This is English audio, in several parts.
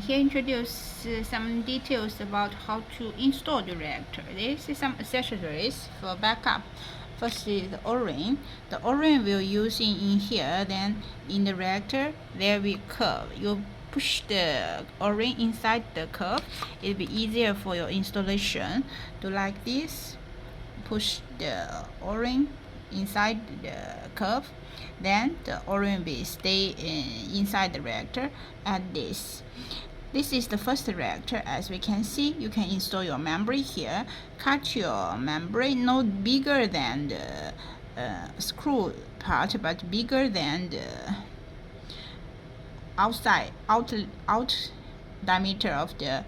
Here introduce some details about how to install the reactor. This is some accessories for backup. First is the O-ring. The O-ring we'll use in here. Then in the reactor there will curve. You push the O-ring inside the curve. It'll be easier for your installation. Do like this. Push the O-ring inside the curve, then the O-ring will stay inside the reactor at this. This is the first reactor. As we can see, you can install your membrane here. Cut your membrane no bigger than the screw part, but bigger than the out diameter of the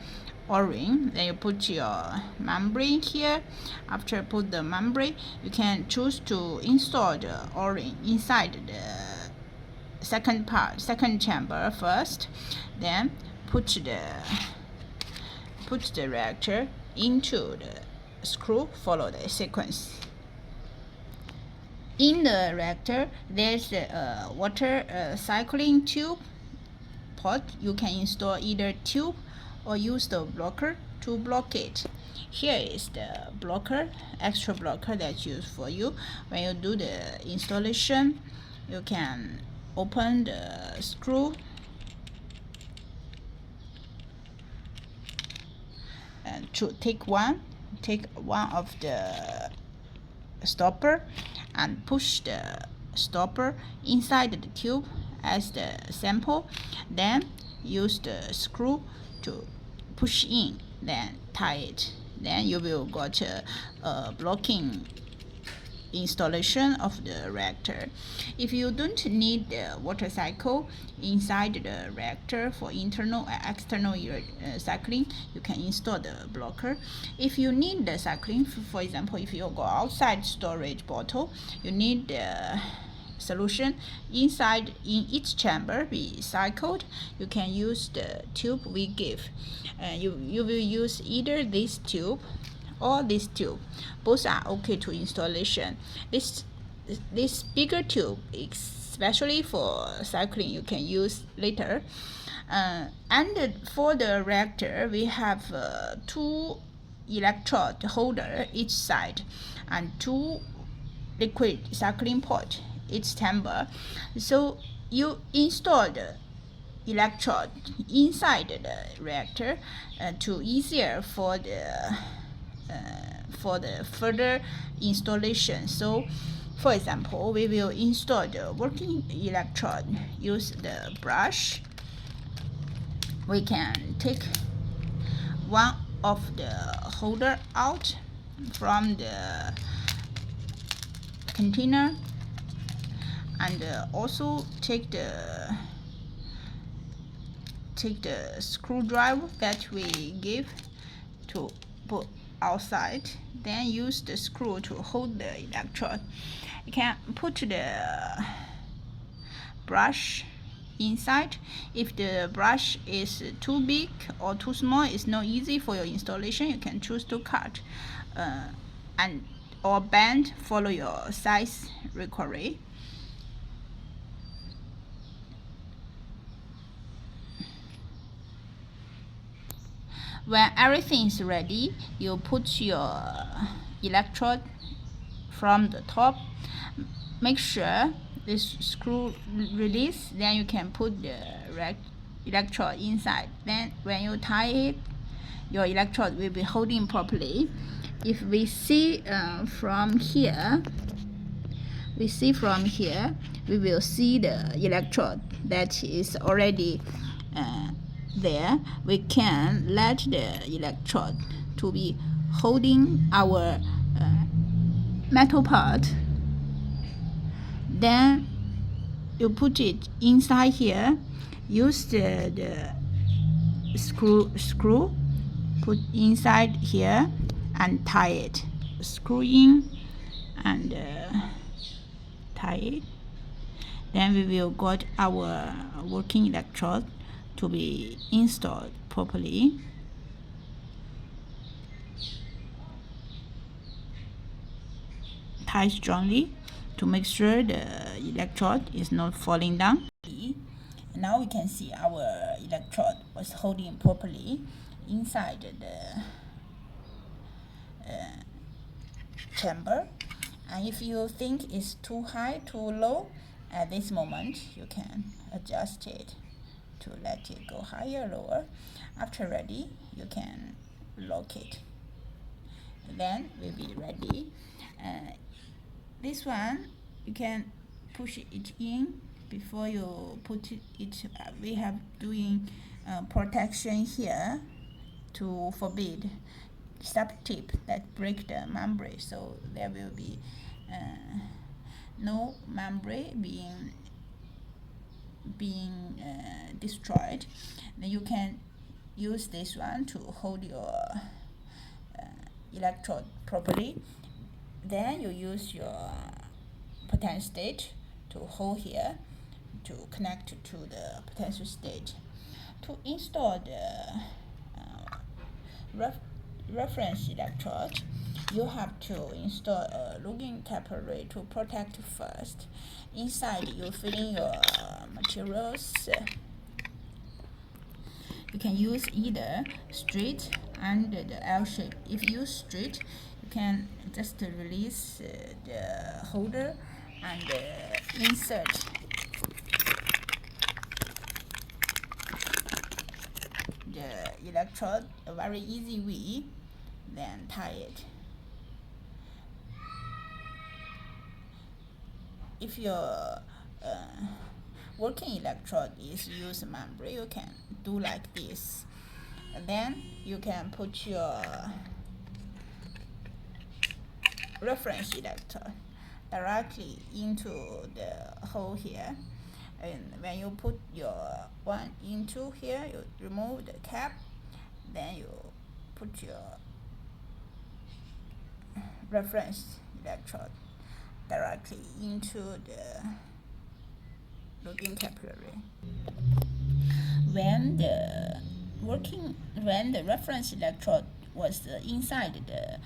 O-ring. Then you put your membrane here. After put the membrane, you can choose to install the O-ring inside the second chamber first. Then put the reactor into the screw. Follow the sequence. In the reactor, there's a water cycling tube pot. You can install either tube or use the blocker to block it. Here is the blocker, extra blocker that's used for you. When you do the installation, you can open the screw and to take one of the stopper and push the stopper inside the tube as the sample. Then use the screw to push in, then tie it. Then you will got a blocking installation of the reactor. If you don't need the water cycle inside the reactor for internal and external cycling, you can install the blocker. If you need the cycling, for example, if you go outside storage bottle, you need the solution inside in each chamber be cycled, you can use the tube we give. You will use either this tube or this tube. Both are okay to installation. This bigger tube, especially for cycling, you can use later. And for the reactor, we have two electrode holder each side and two liquid cycling port each chamber. So you install the electrode inside the reactor to easier for the further installation. So for example, we will install the working electrode. Use the brush. We can take one of the holder out from the container, and also take the screwdriver that we give to put outside. Then use the screw to hold the electrode. You can put the brush inside. If the brush is too big or too small, it's not easy for your installation, you can choose to cut and or bend. Follow your size requirement. When everything is ready, you put your electrode from the top. Make sure this screw release, then you can put the electrode inside. Then when you tie it, your electrode will be holding properly. If we see from here, we will see the electrode that is already there. We can let the electrode to be holding our metal part. Then you put it inside here. Use the screw put inside here and tie it. Screw in and tie it. Then we will got our working electrode to be installed properly. Tie strongly to make sure the electrode is not falling down. Now we can see our electrode was holding properly inside the chamber. And if you think it's too high, too low, at this moment you can adjust it to let it go higher or lower. After ready, you can lock it. Then we'll be ready. This one you can push it in before you put it. We have doing protection here to forbid sub tip that break the membrane, so there will be no membrane being destroyed. Then you can use this one to hold your electrode properly. Then you use your potential state to hold here to connect to the potential state. To install the reference electrode, you have to install a logging capillary to protect first. Inside you fill in your materials. You can use either straight and the L shape. If you use straight, you can just release the holder and insert the electrode a very easy way, then tie it. If your working electrode is use membrane, you can do like this. And then you can put your reference electrode directly into the hole here. And when you put your one into here, you remove the cap, then you put your reference electrode directly into the logging capillary. When the reference electrode was inside the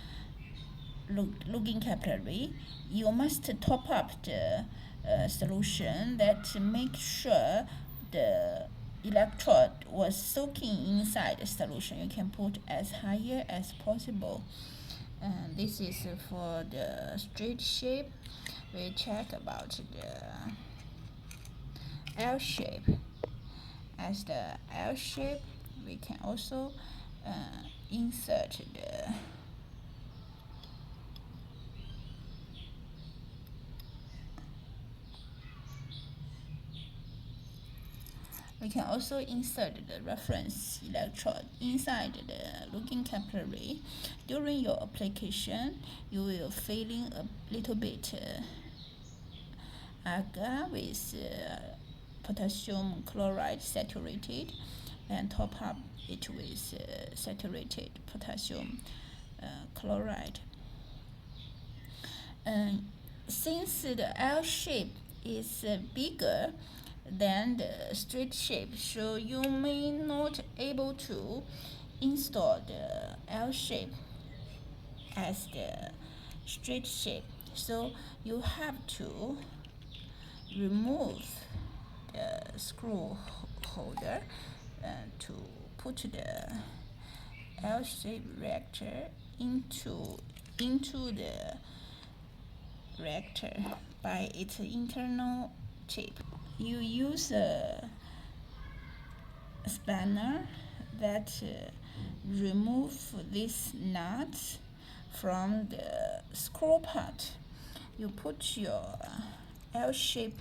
logging capillary, you must top up the solution that make sure the electrode was soaking inside the solution. You can put as higher as possible. And this is for the straight shape. We check about the L shape. As the L shape, we can also insert the reference electrode inside the logging capillary. During your application, you will fill in a little bit agar with potassium chloride saturated, and top up it with saturated potassium chloride. Since the L shape is bigger than the straight shape, so you may not able to install the L shape as the straight shape. So you have to remove the screw holder to put the L-shaped reactor into the reactor by its internal chip. You use a spanner that remove this nut from the screw part. You put your L-shaped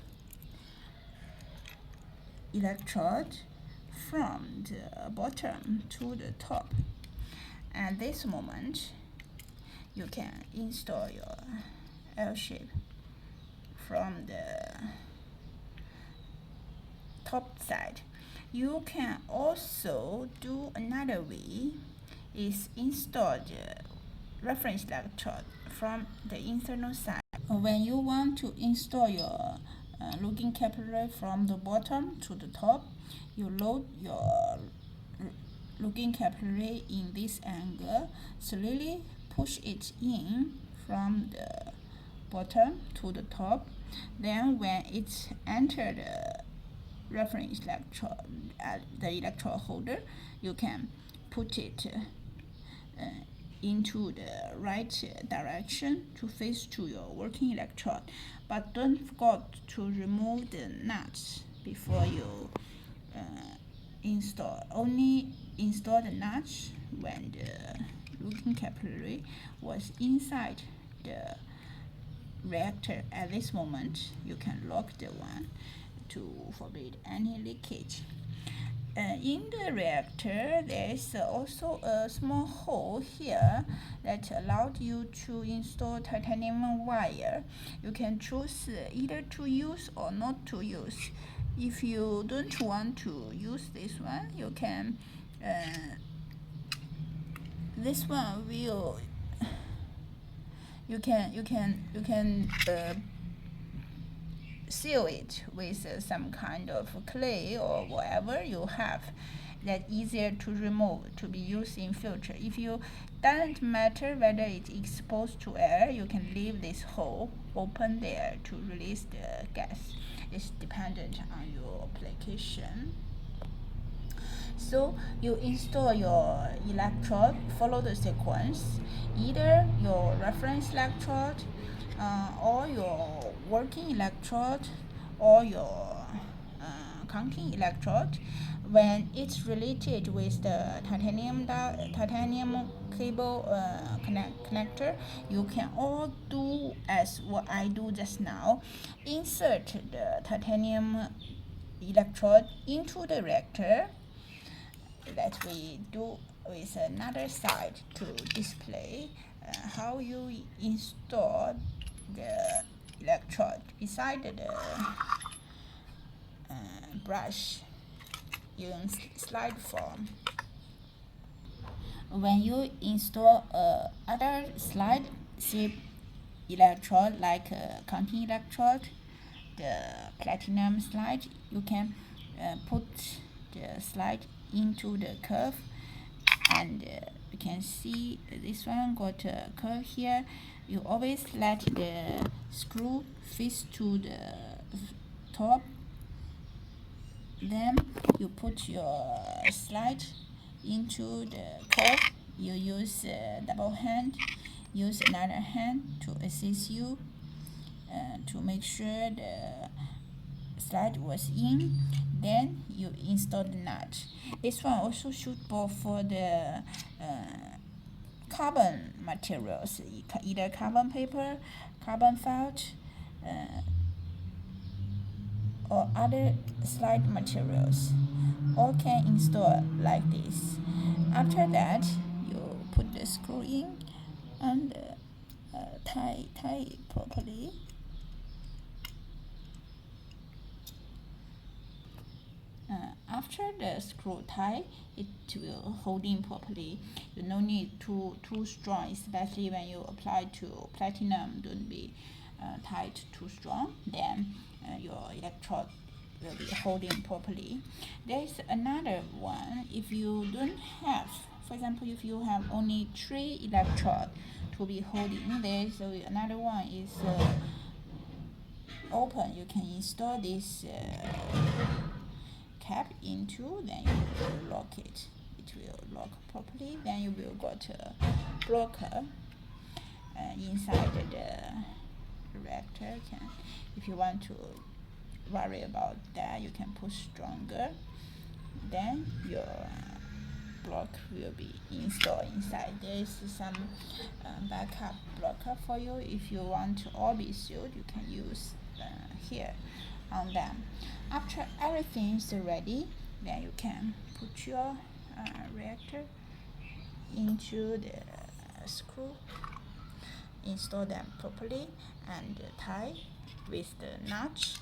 electrode from the bottom to the top. At this moment, you can install your L-shape from the top side. You can also do another way, is install the reference electrode from the internal side. When you want to install your logging capillary from the bottom to the top, you load your logging capillary in this angle, slowly push it in from the bottom to the top. Then when it enters the reference electrode at the electrode holder, you can put it into the right direction to face to your working electrode. But don't forget to remove the nuts before you install. Only install the nuts when the looking capillary was inside the reactor. At this moment, you can lock the one to forbid any leakage. In the reactor, there is also a small hole here that allowed you to install titanium wire. You can choose either to use or not to use. If you don't want to use this one, you can this one will you can seal it with some kind of clay or whatever you have that easier to remove to be used in future. If you doesn't matter whether it's exposed to air, you can leave this hole open there to release the gas. It's dependent on your application. So you install your electrode, follow the sequence, either your reference electrode or your working electrode or your counting electrode. When it's related with the titanium cable connector, you can all do as what I do just now. Insert the titanium electrode into the reactor that we do with another side to display how you install the electrode beside the brush in slide form. When you install other slide shape electrode like counting electrode, the platinum slide, you can put the slide into the curve, and you can see this one got a curve here. You always let the screw face to the top, then you put your slide into the curve. You use double hand, use another hand to assist you to make sure the slide was in. Then you install the nut. This one also suitable for the carbon materials, either carbon paper, carbon felt, or other slide materials. All can install like this. After that, you put the screw in and tie it properly. After the screw tie, it will hold in properly. You no need too strong, especially when you apply to platinum. Don't be tied too strong. Then your electrode will be holding properly. There is another one. If you don't have, for example, if you have only 3 electrodes to be holding, there is another one is open. You can install this cap into, then you will lock it. It will lock properly. Then you will got a blocker inside the reactor. If you want to worry about that, you can push stronger. Then your block will be installed inside. There is some backup blocker for you. If you want to all be sealed, you can use here on them. After everything is ready, then you can put your reactor into the screw, install them properly, and tie with the notch.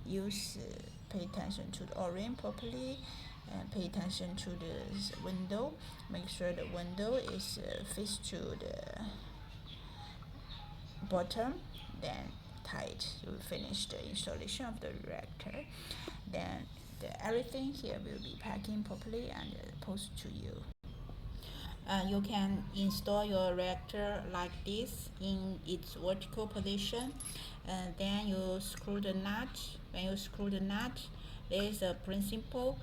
Pay attention to the O-ring properly, and pay attention to the window. Make sure the window is faced to the bottom. Then tight. You will finish the installation of the reactor. Then everything here will be packing properly and post to you. You can install your reactor like this in its vertical position. Then you screw the nut. When you screw the nut, there is a principle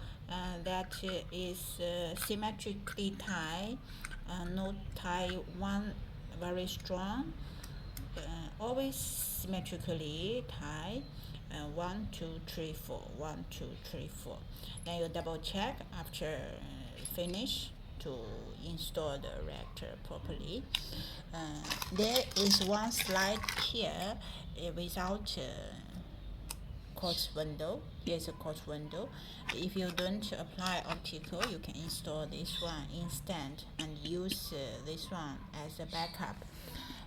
that is symmetrically tied, not tie one very strong, always symmetrically tie. 1 2 3 4 1 2 3 4. Then you double check after finish to install the reactor properly. There is one slide here without quartz window. Here's a quartz window. If you don't apply optical, you can install this one instead and use this one as a backup.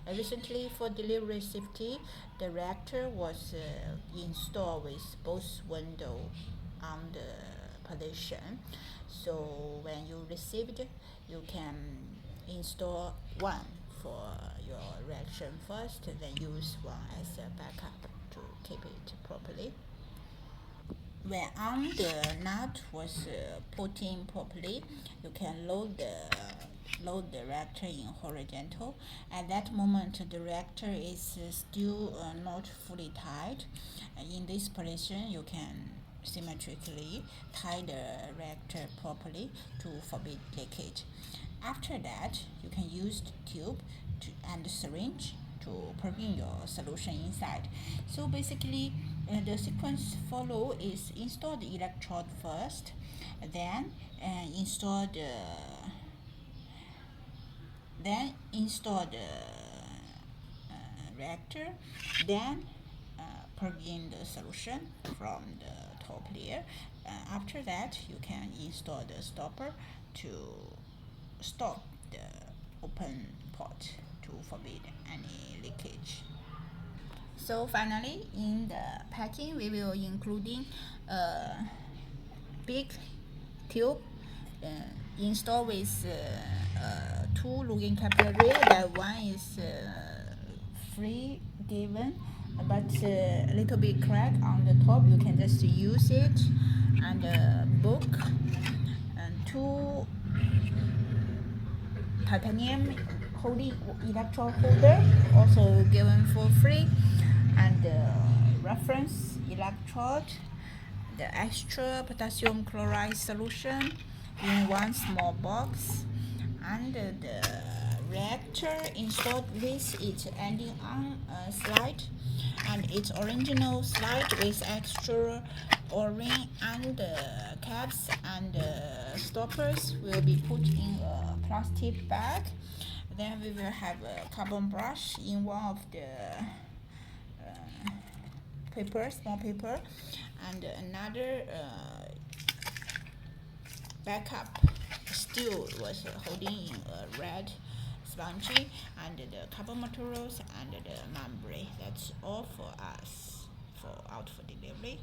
Recently, for delivery safety, the reactor was installed with both windows on the position. So when you received, you can install one for your reaction first, then use one as a backup to keep it properly. When the nut was put in properly, you can load the reactor in horizontal. At that moment, the reactor is still not fully tied. In this position, you can symmetrically tie the reactor properly to forbid leakage. After that, you can use the tube and syringe to plug in your solution inside. So basically, the sequence follow is install the electrode first, then install the reactor, then plug in the solution from the top layer. After that, you can install the stopper to stop the open port to forbid any leakage. So finally, in the packing, we will including a big tube installed with two logging capillary. That one is free given, but a little bit crack on the top. You can just use it, and a book and two titanium holding electrode holder also given for free, and reference electrode, the extra potassium chloride solution in one small box, and the reactor installed with its ending on a slide, and its original slide with extra o-ring, and caps and stoppers will be put in a plastic bag. Then we will have a carbon brush in one of the small paper, and another backup still was holding in a red spongy, and the carbon materials and the membrane. That's all for us for out for delivery.